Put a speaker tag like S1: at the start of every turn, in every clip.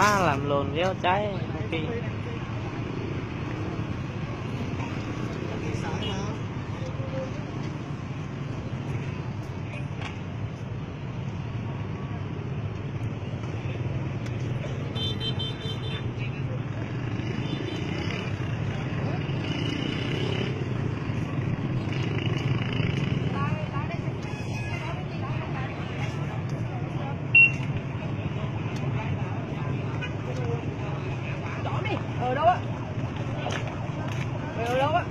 S1: Má làm lồn véo trái ok.
S2: Ở đâu á? Ở đâu á?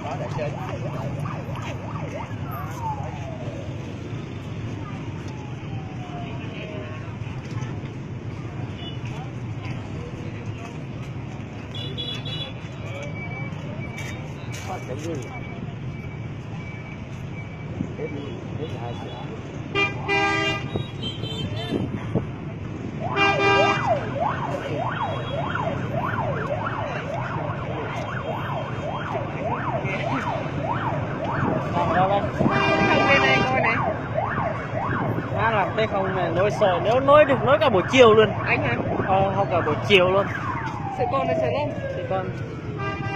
S3: Đó để chơi. Có cái gì? Hết hai giờ.
S1: Còn đâu đây?
S2: Không bên này coi này.
S1: Má làm cái không này nối sợi, nếu nối được nối cả buổi chiều luôn.
S2: Anh hả?
S1: Học cả buổi chiều luôn.
S2: Sợ con là sợ không?
S1: Thì con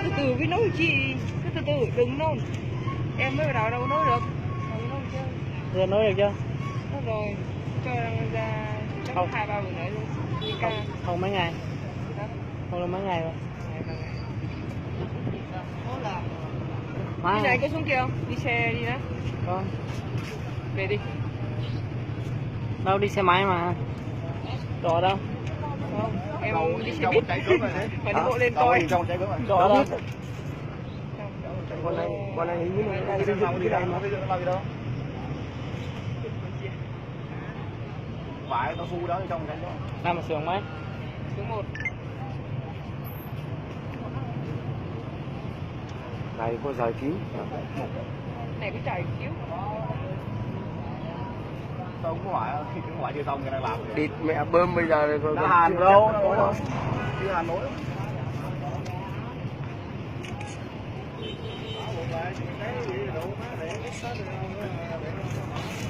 S2: Từ từ với nấu chị. Cứ từ từ đừng nôn. Em mới vào đâu nấu được. Không nấu chưa?
S1: giờ nối được chưa?
S2: Nấu rồi. Cho ra chắc
S1: Không.
S2: 2-3 bữa nữa luôn. Đi ca.
S1: Không mấy ngày.
S2: Đó.
S1: Không được mấy ngày rồi.
S2: Đi này có xuống kia không? Đi xe đi đó.
S1: Con
S2: Về đi.
S1: đâu đi xe máy mà. Chỗ đâu?
S2: Không, em đi xe buýt. Mà đi bộ lên coi.
S1: Chỗ đâu?
S3: Con này hình như là đi đây mà. Vải cao su đó trong cái đó.
S1: Nằm ở xưởng mấy?
S2: Số 1.
S3: Này có giải cứu.
S2: Này cái chảy cứu.
S3: Không có ngoại, khi cái ngoại chưa xong cái đang làm.
S4: Địt mẹ bơm bây giờ rồi.
S3: Đã hàn đâu, chưa hàn nổi.